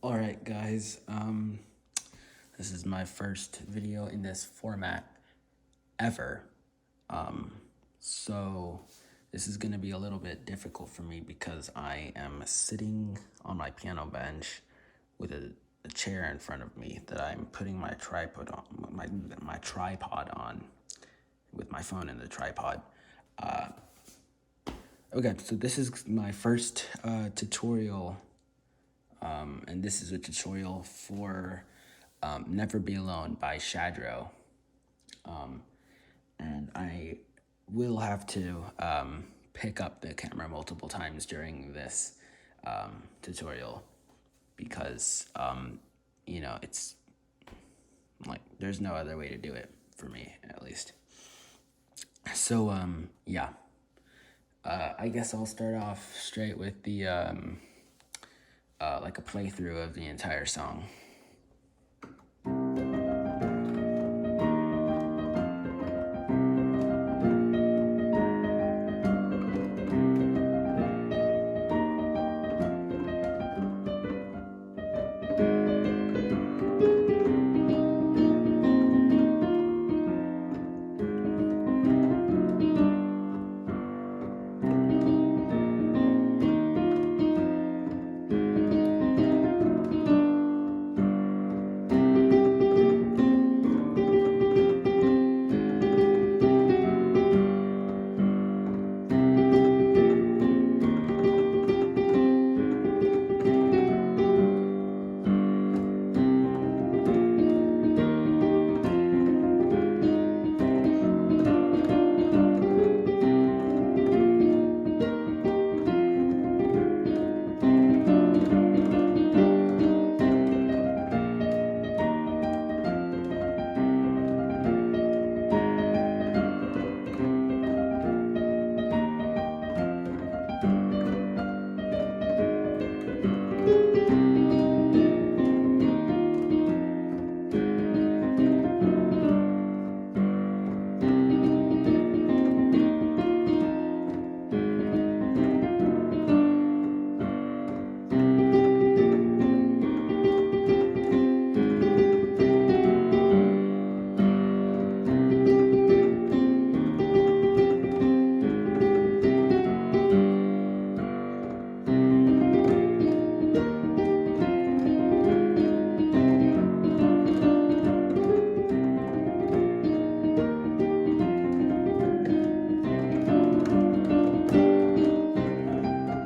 Alright guys, this is my first video in this format ever. So this is gonna be a little bit difficult for me because I am sitting on my piano bench with a chair in front of me that I'm putting my tripod on, my tripod on, with my phone in the tripod. Okay, so this is my first tutorial, and this is a tutorial for Never Be Alone by Shadrow. And I will have to pick up the camera multiple times during this tutorial because, it's like there's no other way to do it for me, at least. So, yeah. I guess I'll start off straight with the, like a playthrough of the entire song.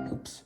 Oops.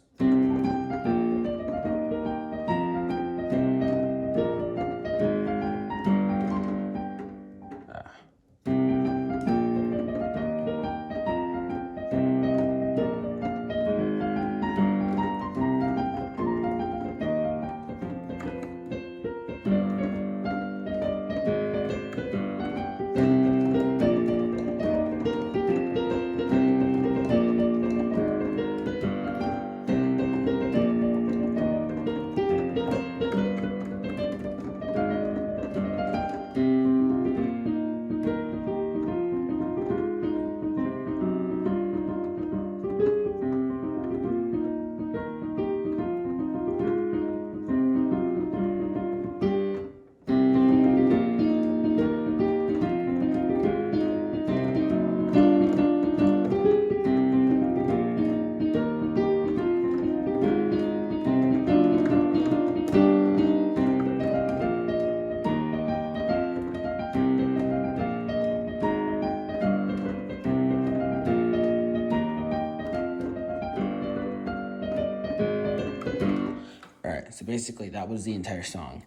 Alright, so basically that was the entire song.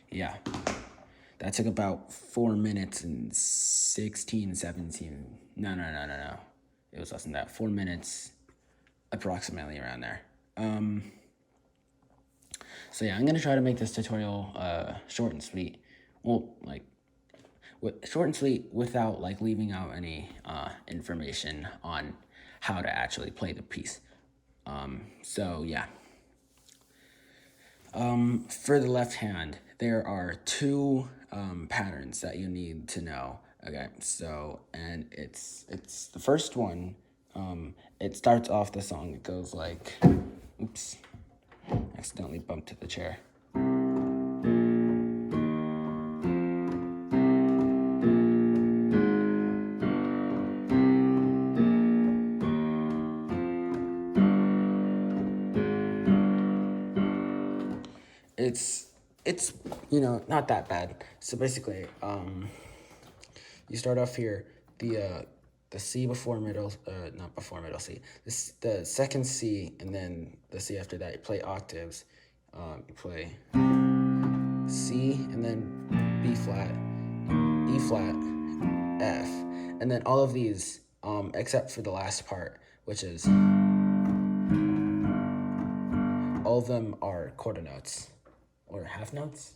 Yeah. That took about 4 minutes and 16, 17. No. It was less than that. 4 minutes, approximately around there. So yeah, I'm gonna try to make this tutorial short and sweet. Well, like, short and sweet without like leaving out any information on how to actually play the piece. So yeah. For the left hand, there are two patterns that you need to know. Okay, so, and it's the first one. It starts off the song. It goes like, oops, I accidentally bumped the chair. It's not that bad. So basically, you start off here, the C before middle, not before middle C, the second C, and then the C after that. You play octaves. You play C, and then B flat, E flat, F, and then all of these, except for the last part, which is all of them are quarter notes or half notes.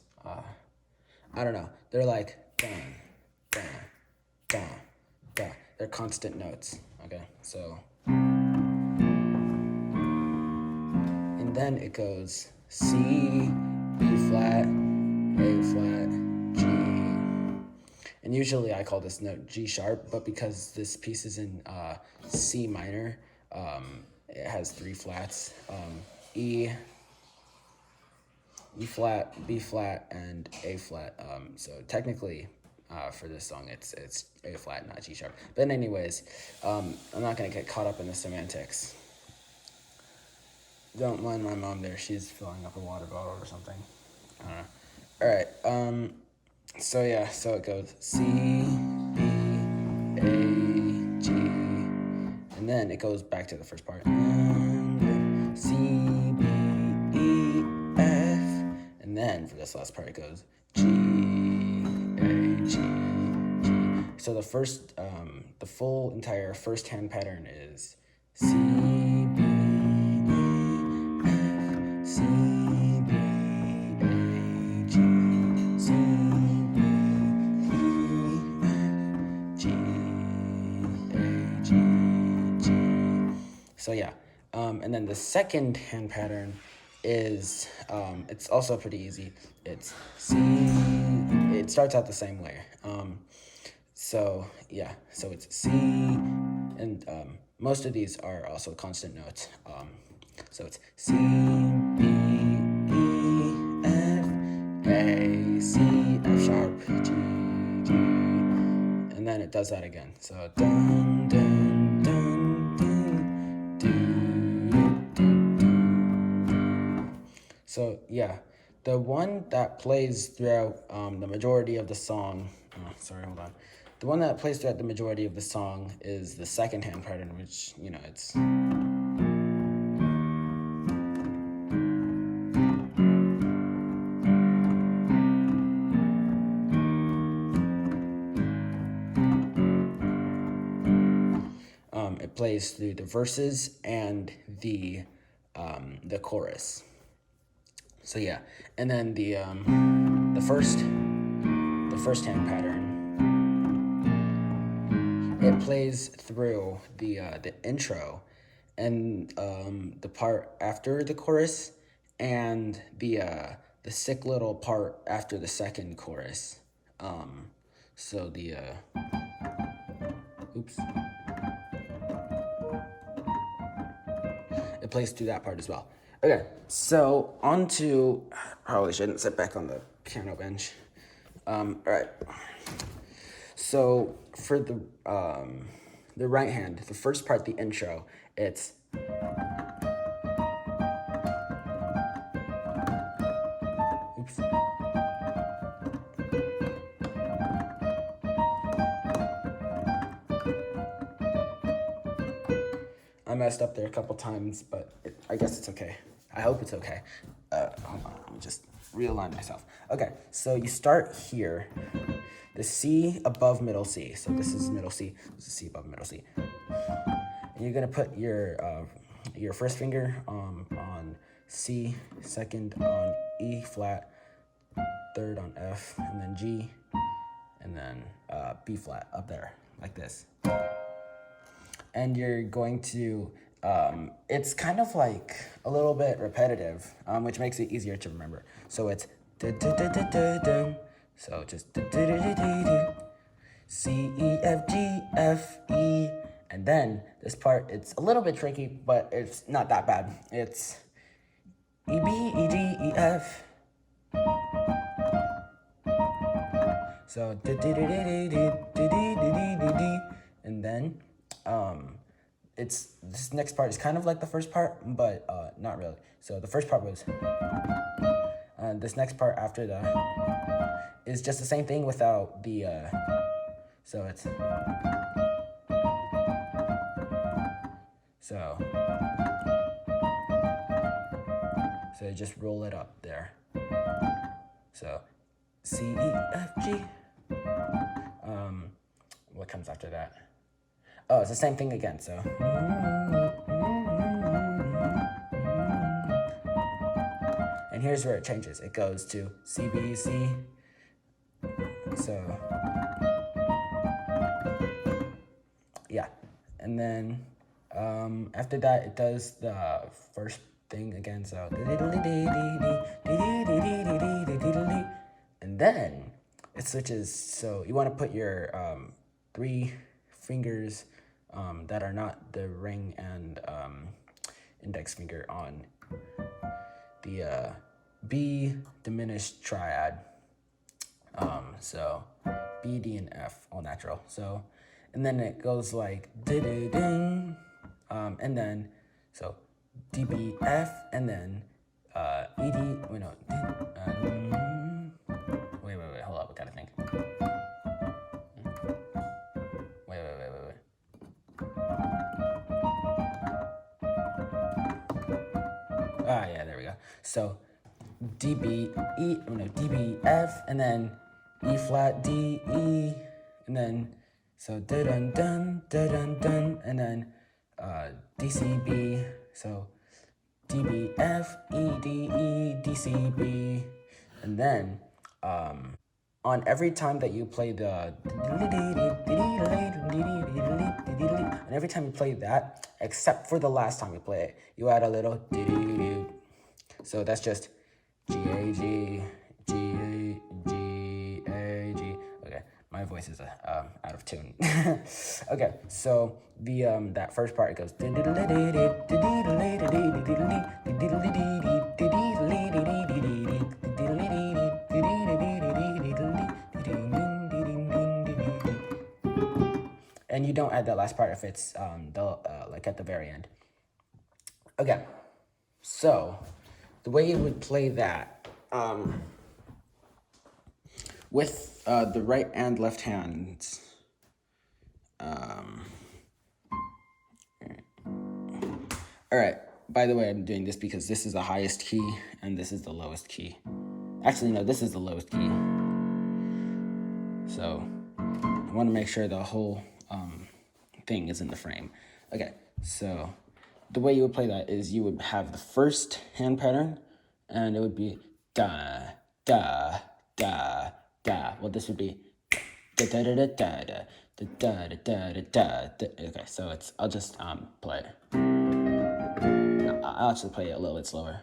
I don't know. They're like da, da, da, da. They're constant notes. Okay, so and then it goes C, B flat, A flat, G. And usually I call this note G sharp, but because this piece is in C minor, it has 3 flats, E flat, B flat, and A flat. So technically, for this song, it's A flat, not G sharp. But anyways, I'm not gonna get caught up in the semantics. Don't mind my mom there. She's filling up a water bottle or something. I don't know. All right. So yeah. So it goes C, B, A, G, and then it goes back to the first part. And C, B, E, F, and then for this last part it goes G, A, G, G. So the first, the full entire first hand pattern is C, B, C, B, A, G, C, B, E, F, G, A, G, G. So yeah, and then the second hand pattern is, it's also pretty easy. It's C, it starts out the same way. So yeah, so it's C, and most of these are also constant notes. So it's C, B, E, F, A, C, F sharp, G, G, and then it does that again. So dun, dun, dun, dun, do, do, do. So yeah, the one that plays throughout the majority of the song, the one that plays throughout the majority of the song is the second hand pattern, which, it's... it plays through the verses and the chorus. So yeah, and then the first hand pattern, it plays through the intro and the part after the chorus and the sick little part after the second chorus. So the oops. It plays through that part as well. Okay, so on to, probably shouldn't sit back on the piano bench. All right. So for the right hand, the first part, the intro, it's oops. I messed up there a couple times, but I guess it's okay. I hope it's okay. Hold on, let me just realign myself. Okay, so you start here, the C above middle C. So this is middle C, this is C above middle C. And you're gonna put your first finger on C, second on E flat, third on F, and then G, and then B flat up there, like this. And you're going to, it's kind of like a little bit repetitive, which makes it easier to remember. So it's so just C, E, F, G, F, E, and then this part, it's a little bit tricky, but it's not that bad. It's E, B, E, F. So and then it's this next part is kind of like the first part, but not really. So the first part was this next part after the is just the same thing without the so it's so you just roll it up there. So C, E, F, G. What comes after that? Oh, it's the same thing again, so. And here's where it changes. It goes to C, B, C. So, yeah. And then after that, it does the first thing again, so. And then it switches, so you want to put your 3 fingers that are not the ring and index finger on the B diminished triad. So B, D, and F, all natural. So, and then it goes like and then so D, B, F, and then E, D. Wait, no. Wait, hold up, I gotta think. Wait. Ah, yeah, there we go. So D, B, E, D, B, F, and then E flat, D, E, and then so dun dun dun dun, and then D, C, B, so D, B, F, E, D, E, D, C, B, and then on every time that you play the and every time you play that, except for the last time you play it, you add a little so that's just G, A, G, G, A, G, A, G. Okay, my voice is out of tune. Okay, so the that first part, it goes and you don't add that last part if it's like at the very end. Okay, so the way you would play that with the right and left hands. All right. By the way, I'm doing this because this is the highest key and this is the lowest key. Actually, no, this is the lowest key. So I want to make sure the whole thing is in the frame. Okay, so the way you would play that is you would have the first hand pattern, and it would be da, da, da, da. Well, this would be da, da, da, da, da, da, da, da, da, da, da, da. Okay, so I'll just play it. I'll actually play it a little bit slower.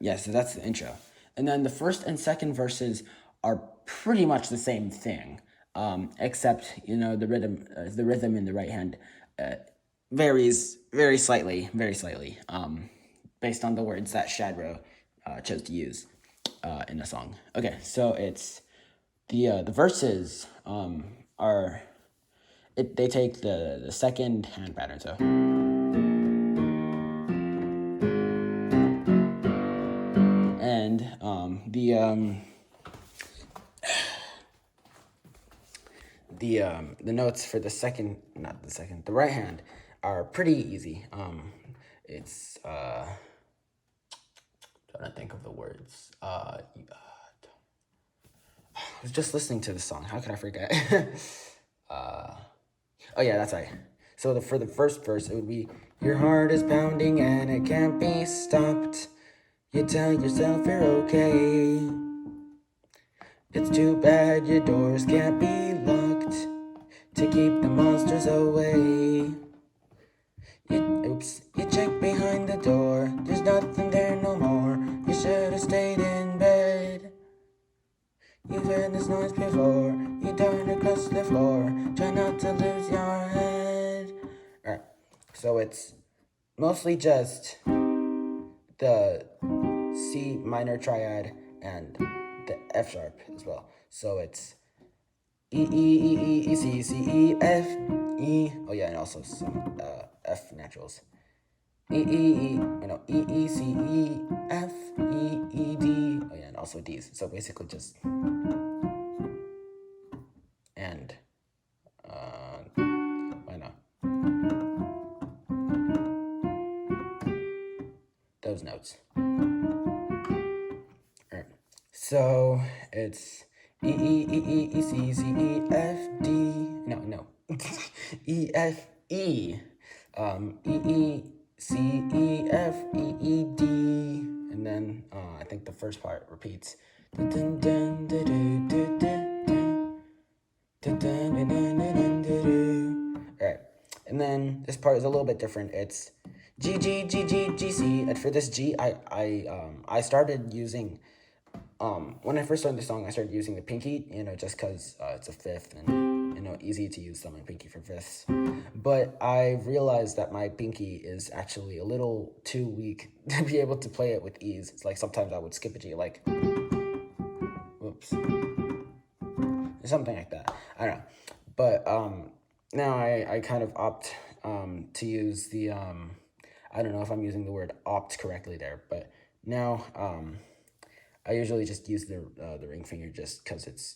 Yeah, so that's the intro. And then the first and second verses are pretty much the same thing, except, the rhythm in the right hand varies very slightly, based on the words that Shadrow chose to use in the song. Okay, so it's the verses they take the second hand pattern, so. And the notes for the right hand are pretty easy. It's trying to think of the words. I was just listening to the song. How could I forget? Oh yeah, that's right. So for the first verse, it would be, your heart is pounding and it can't be stopped. You tell yourself you're okay. It's too bad your doors can't be locked to keep the monsters away. You check behind the door, there's nothing there no more. You should have stayed in bed. You've heard this noise before, you turn across the floor, try not to lose your head. Alright, so it's mostly just the C minor triad and the F sharp as well. So it's E E E E E C C E F E. Oh yeah, and also some F naturals. E E E. No, E E C E F E E D. Oh yeah, and also D's. So basically just and why not? Those notes. Alright. So it's E E E E E C C E F D. No. E F E. E E C E F E E D. And then I think the first part repeats. Alright. And then this part is a little bit different. It's G G G G G C. And for this G, I started using when I first started the song, I started using the pinky, just because it's a fifth and, easy to use thumb and pinky for fifths. But I realized that my pinky is actually a little too weak to be able to play it with ease. It's like sometimes I would skip a G, like, whoops, something like that. I don't know. But now I kind of opt to use the, I don't know if I'm using the word opt correctly there, but now I usually just use the ring finger just because it's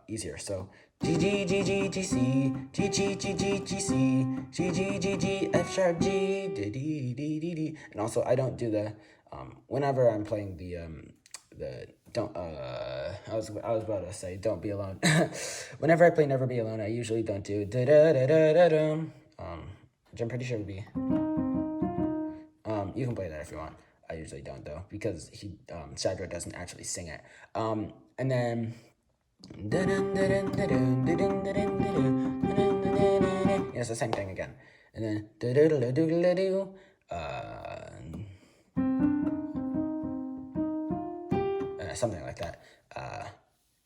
easier. So G G G G G C G G G G G C G G G G F sharp G D D D D D. And also I don't do the whenever I'm playing the don't I was about to say don't be alone. Whenever I play Never Be Alone, I usually don't do da da da da da dum. Which I'm pretty sure would be. You can play that if you want. I usually don't though, because Shadrow doesn't actually sing it. And then it's the same thing again. And then something like that.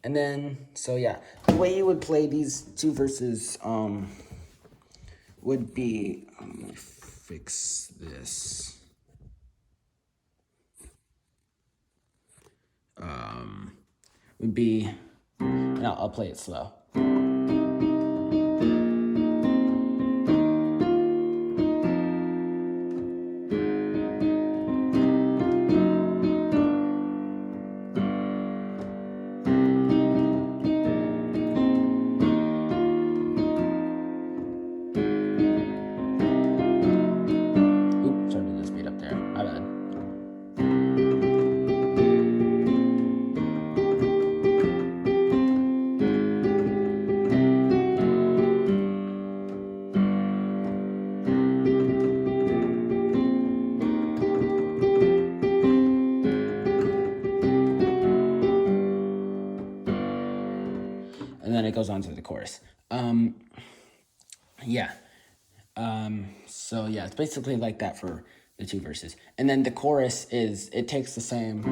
And then so yeah, the way you would play these two verses would be let me fix this. Would be, and I'll play it slow. Oops, sorry to speed up there. My bad. And then it goes on to the chorus. Yeah. So yeah, it's basically like that for the two verses. And then the chorus it takes the same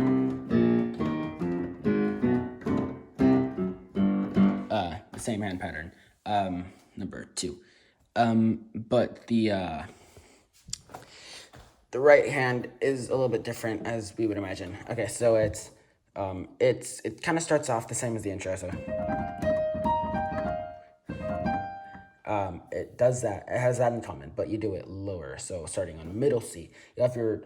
hand pattern, number 2. But the right hand is a little bit different as we would imagine. Okay, so it kind of starts off the same as the intro, so it does that. It has that in common, but you do it lower. So starting on middle C, you have your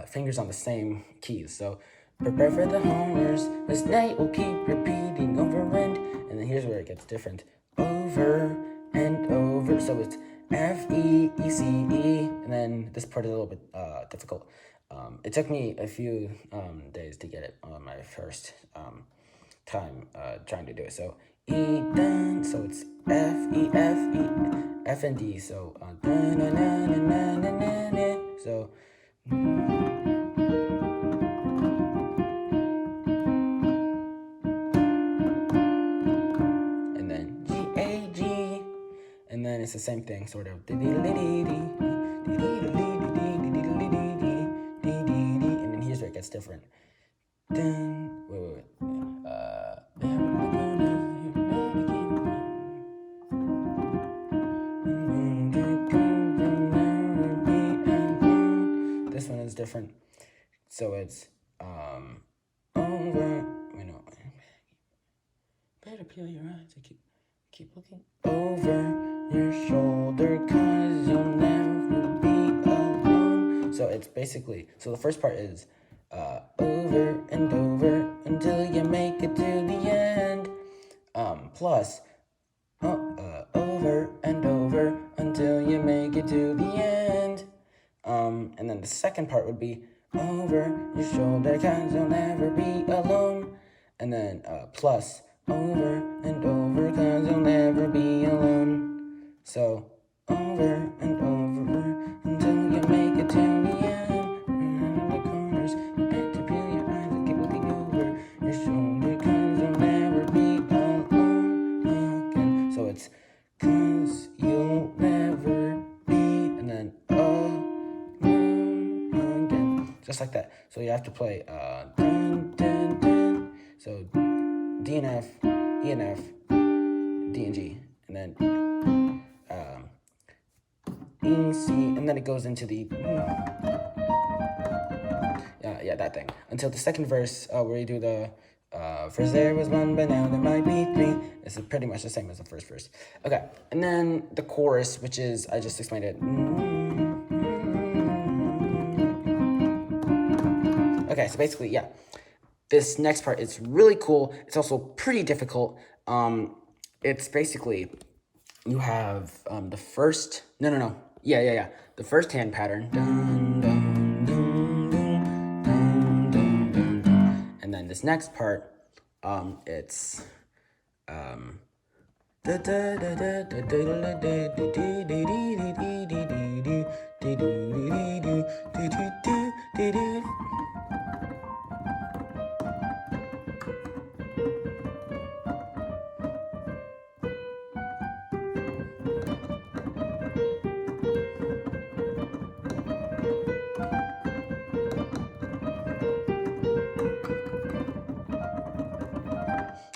fingers on the same keys. So prepare for the homers. This night will keep repeating over and then here's where it gets different. Over and over. So it's F E E C E, and then this part is a little bit difficult. It took me a few days to get it on my first time trying to do it. So E dun, so it's F E F E F and D. So so it's the same thing, sort of. And then here's where it gets different. Wait. This one is different. So it's over. Wait, no. Better peel your eyes. Keep looking over your shoulder, 'cause you'll never be alone. So it's basically, so the first part is over and over until you make it to the end. Plus over and over until you make it to the end. And then the second part would be over your shoulder, 'cause you'll never be alone. And then plus over and over, 'cause you'll never be alone. So over and over until you make it to the end. Around the corners, you better peel your eyes and keep looking over your shoulder, 'cause you'll never be alone again. So it's 'cause you'll never be, and then again, just like that. So you have to play dun, dun, dun. So D and F, E and F, D and G, and then E, C, and then it goes into the that thing until the second verse where you do the first there was one, but now there might be three. This is pretty much the same as the first verse. Okay, and then the chorus, which is, I just explained it. Okay, so basically, yeah. This next part is really cool. It's also pretty difficult. It's basically, you have the first, the first hand pattern. Dun, dun, dun, dun, dun, dun, dun, dun. And then this next part, it's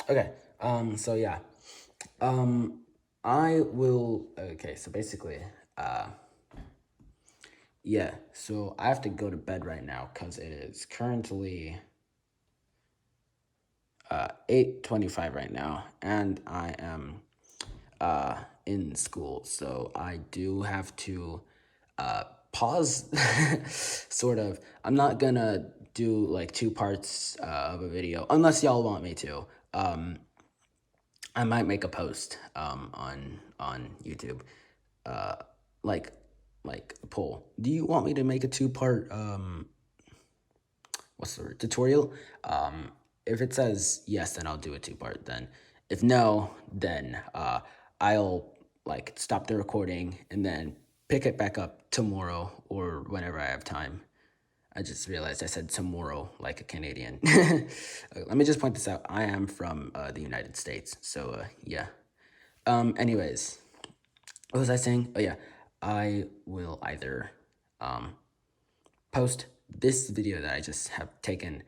okay, so yeah. I will, okay, so basically, yeah, so I have to go to bed right now because it is currently 8:25 right now, and I am in school, so I do have to pause, sort of. I'm not gonna do like two parts of a video unless y'all want me to. I might make a post on YouTube, like a poll. Do you want me to make a two-part what's the word, tutorial? If it says yes, then I'll do a two-part. Then if no, then I'll like stop the recording and then pick it back up tomorrow or whenever I have time. I just realized I said tomorrow like a Canadian. Let me just point this out. I am from the United States, so yeah. Anyways, what was I saying? Oh yeah, I will either post this video that I just have taken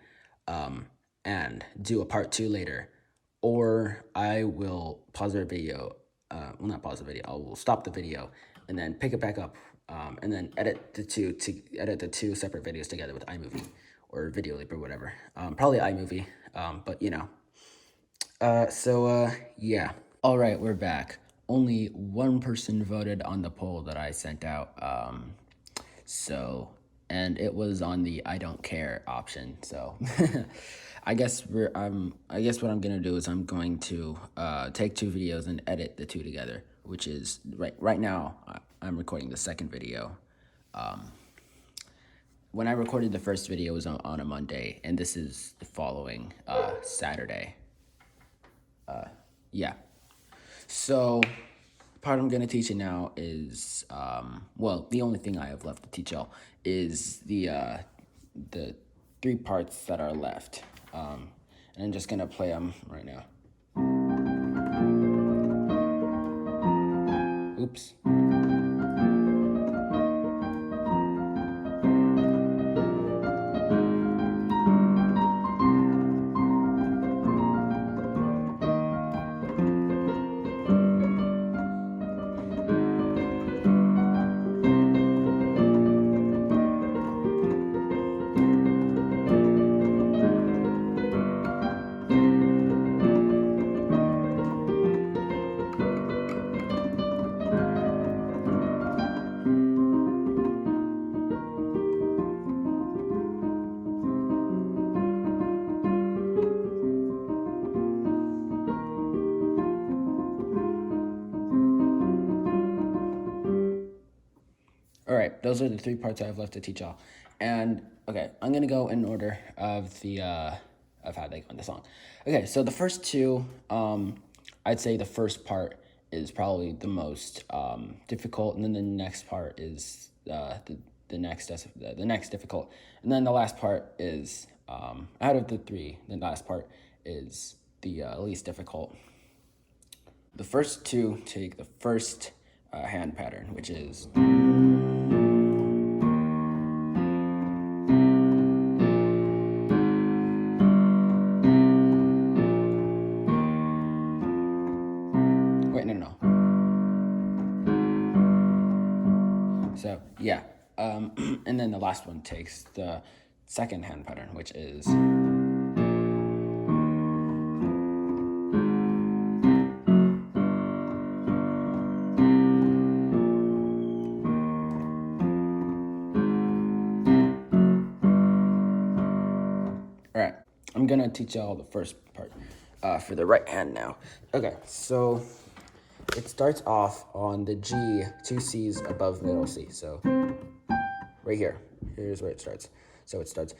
and do a part 2 later, or I will pause the video. Well, not pause the video. I will stop the video and then pick it back up. And then edit the two separate videos together with iMovie or Video Leap or whatever. Probably iMovie, but you know. Yeah. All right, we're back. Only one person voted on the poll that I sent out. And it was on the I don't care option. So, I guess what I'm gonna do is I'm going to take two videos and edit the two together, which is right now. I'm recording the second video. When I recorded the first video was on a Monday, and this is the following Saturday. Yeah. So, the part I'm going to teach you now is, the only thing I have left to teach y'all is the 3 parts that are left. And I'm just going to play them right now. Oops. those are the 3 parts I have left to teach y'all. And okay, I'm gonna go in order of the of how they go in the song. Okay, so the first 2, I'd say the first part is probably the most difficult, and then the next part is the next difficult, and then the last part is out of the 3, the last part is the least difficult. The first 2 take the first hand pattern, which is no. So yeah, and then the last one takes the second hand pattern, which is all right. I'm gonna teach y'all the first part for the right hand now. Okay, so it starts off on the G, 2 C's above middle C. So right here, here's where it starts. So it starts.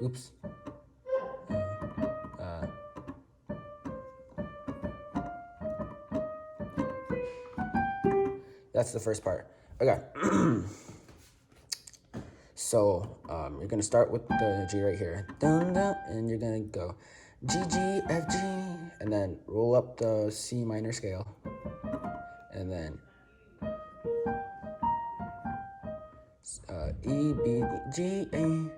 Oops. That's the first part. Okay. So you're gonna start with the G right here, dun, dun, and you're gonna go G G F G, and then roll up the C minor scale, and then E B G A.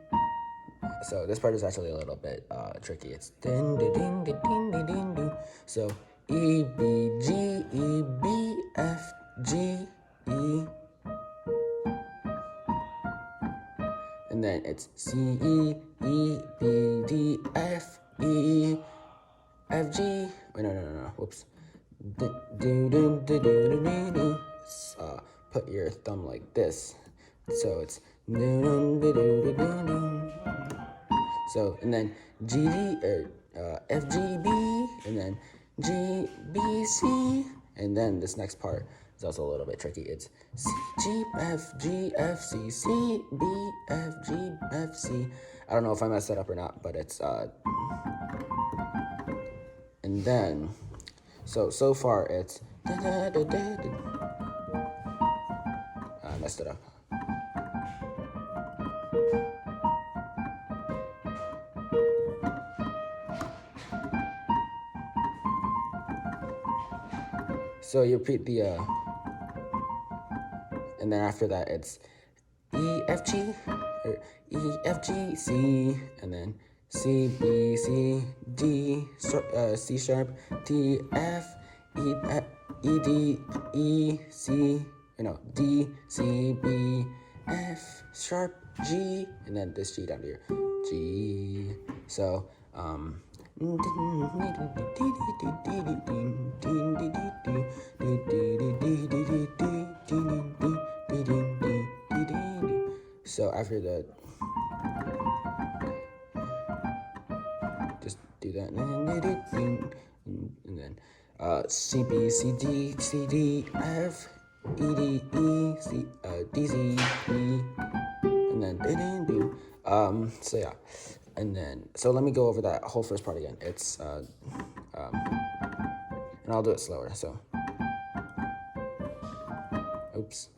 So this part is actually a little bit tricky. It's din din din din din din din. So E B G E B F G E, and then it's C E E B D F E F G. Wait, no. Whoops. Put your thumb like this. So it's so, and then G or F G B, and then G B C, and then this next part is also a little bit tricky. It's C G F G F C C B F G F C. I don't know if I messed that up or not, but it's and then so far it's I messed it up. So you repeat the and then after that it's E F G or E F G C, and then C B C D C sharp D F E D E C, D C B F sharp G, and then this G down here, G. So so after that, just do that, and then C B C D C D F E D E C D C E, and then so yeah, and then so let me go over that whole first part again. It's and I'll do it slower. So, oops.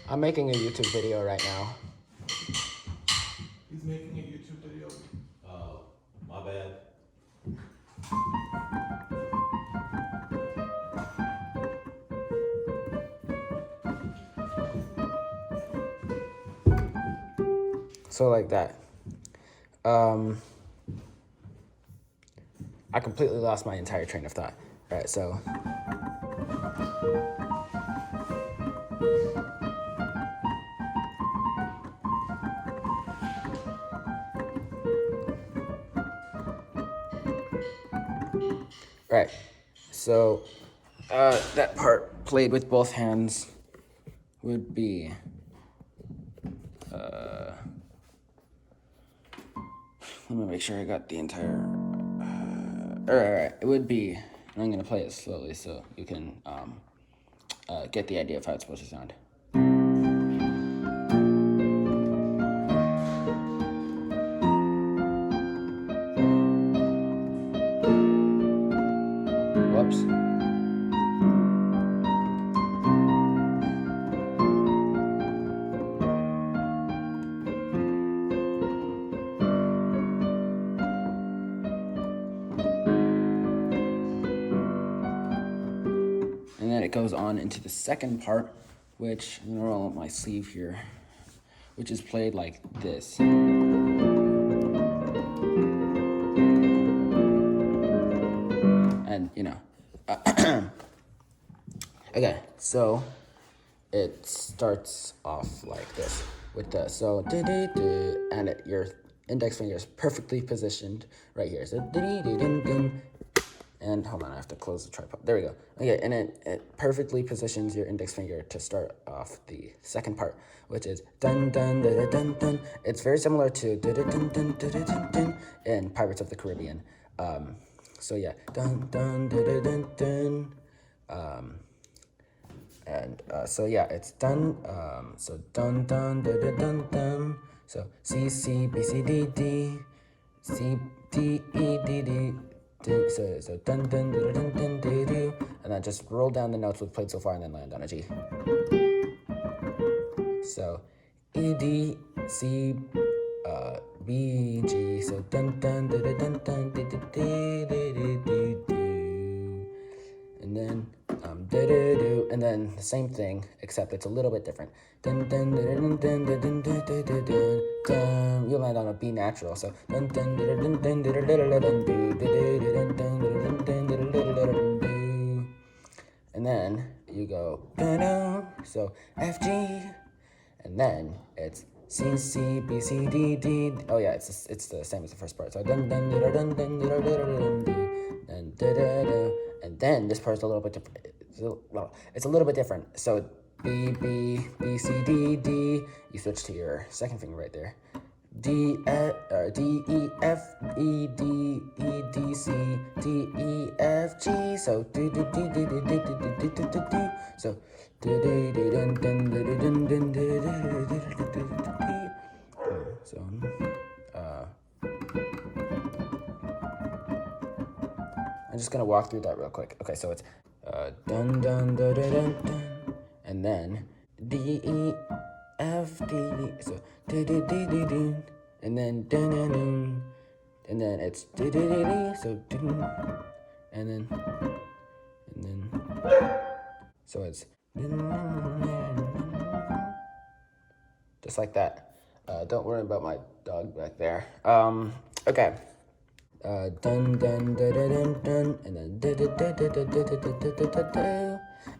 I'm making a YouTube video right now. He's making a YouTube video. Oh, my bad. So like that. I completely lost my entire train of thought. All right, so. Right. So that part played with both hands would be. Let me make sure I got the entire. Alright. It would be. I'm gonna play it slowly so you can get the idea of how it's supposed to sound. Whoops. And then it goes on into the second part, which I'm gonna roll up my sleeve here, which is played like this. And okay, so it starts off like this with the and your index finger is perfectly positioned right here. So and hold on, I have to close the tripod. There we go. Okay, and it perfectly positions your index finger to start off the second part, which is dun dun dun dun dun. It's very similar to dun dun dun dun dun dun in Pirates of the Caribbean. So yeah, dun dun dun dun dun. And so yeah, it's dun. So dun dun dun dun dun dun. So C C B C D D C D E D D. So dun dun dun dun dun dun dun, and then just roll down the notes we've played so far, and then land on a G. So E D C B G. So dun dun dun dun dun dun dun dun dun dun dun, and then and then the same thing except it's a little bit different. Dun dun dun dun dun dun dun dun dun dun dun. You land on a B natural. So dun dun dun dun dun dun dun dun dun dun, and then you go so F G, and then it's C C B C D D. Oh yeah, it's the same as the first part. So dun dun dun dun dun dun dun dun, and then this part's a little bit different. It's a little bit different. So B B B C D D. You switch to your second finger right there. D E F E D E D C D E F G. So do do do do do do do do do do do. So do do do dun dun dun dun dun dun. So I'm just gonna walk through that real quick. Okay, so it's dun dun dun dun dun dun, and then D E F D. So do do do do do, and then dun dun dun, and then it's do do do do. So dun, and then so it's just like that. Don't worry about my dog back there. Okay. Dun dun dun dun dun dun, and then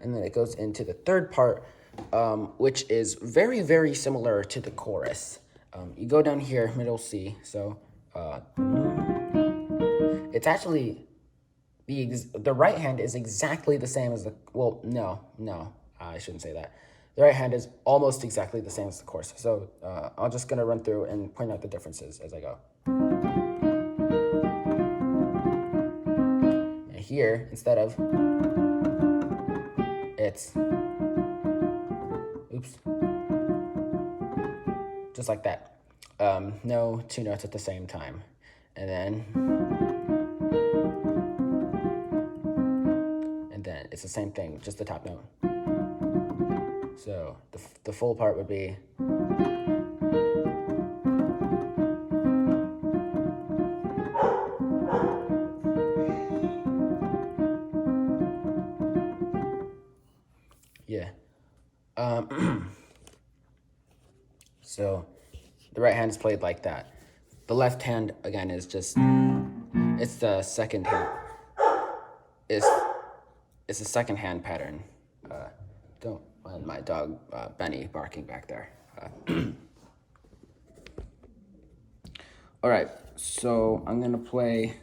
and then it goes into the third part, which is very very similar to the chorus. You go down here, middle C. So it's actually the right hand is exactly the same as the no, I shouldn't say that. The right hand is almost exactly the same as the chorus. So I'm just gonna run through and point out the differences as I go. Here, instead of it's oops, just like that. No two notes at the same time, and then it's the same thing, just the top note. So the full part would be yeah. So the right hand is played like that. The left hand again is just it's the second hand. It's a second hand pattern. Don't mind my dog Benny barking back there. All right, so I'm gonna play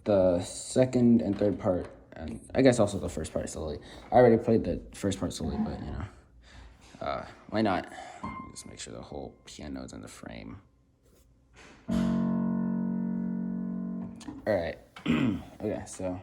the second and third part, and I guess also the first part slowly. I already played the first part slowly, but why not? Just make sure the whole piano is in the frame. All right. Okay, so.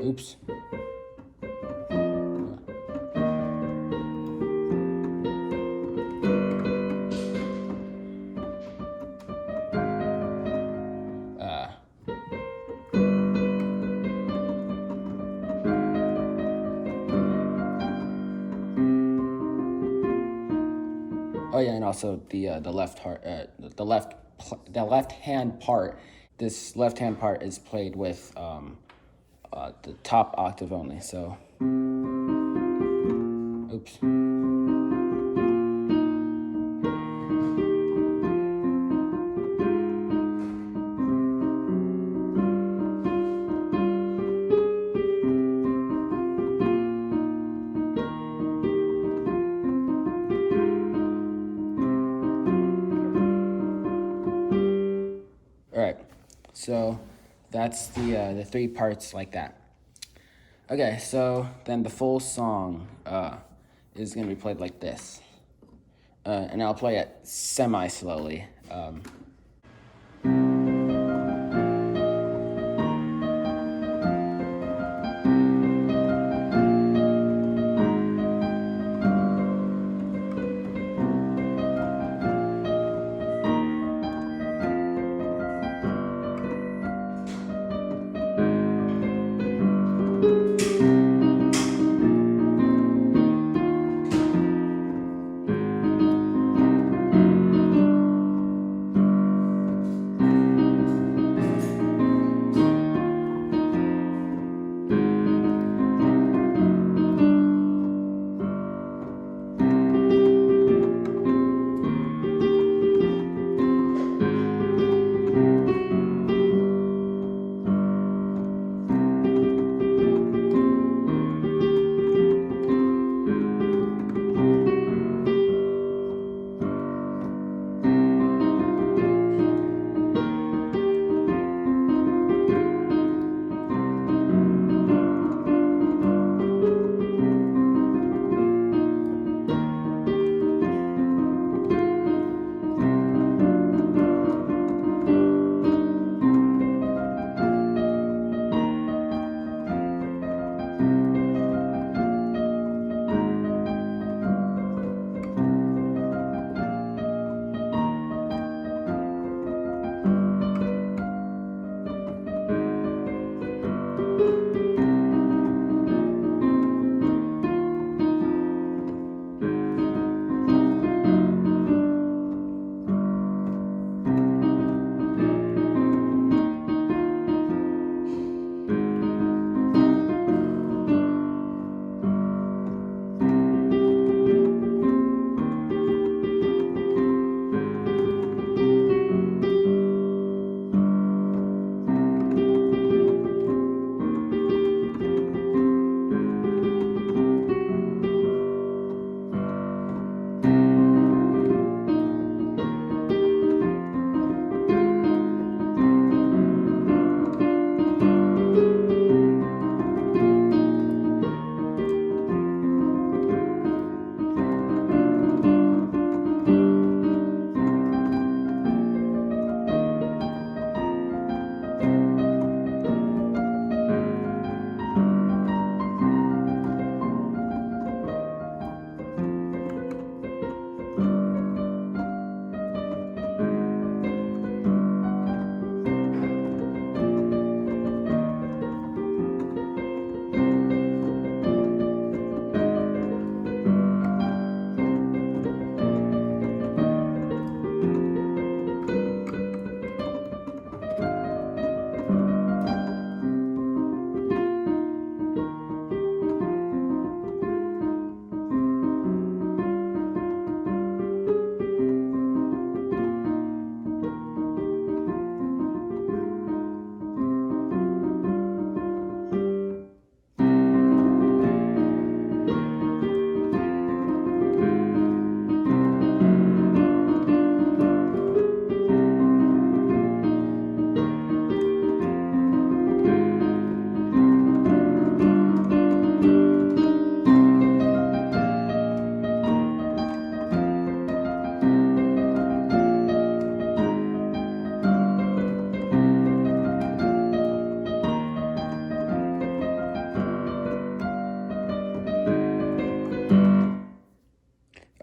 Oops. Oh yeah, and also the left hand part. This left hand part is played with the top octave only. So, oops. All right, so that's the three parts like that. Okay, so then the full song is gonna be played like this, and I'll play it semi-slowly.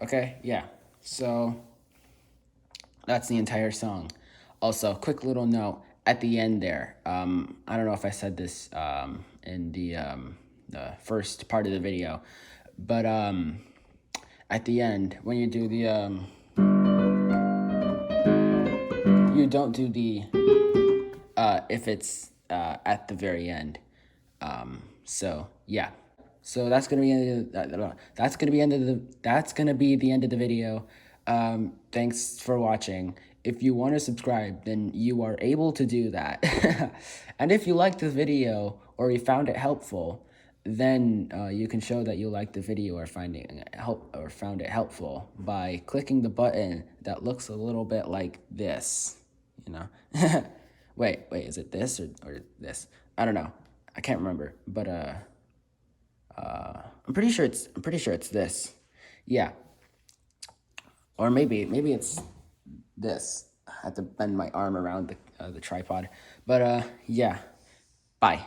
Okay, yeah. So that's the entire song. Also, quick little note at the end there. I don't know if I said this in the first part of the video, but at the end when you do the you don't do the if it's at the very end. So yeah. So that's gonna be that's gonna be the end of the video. Thanks for watching. If you want to subscribe, then you are able to do that. And if you liked the video or you found it helpful, then you can show that you liked the video or found it helpful by clicking the button that looks a little bit like this. You know. Wait, is it this or this? I don't know. I can't remember, but I'm pretty sure it's this. Yeah, or maybe it's this. I have to bend my arm around the tripod, but yeah. Bye.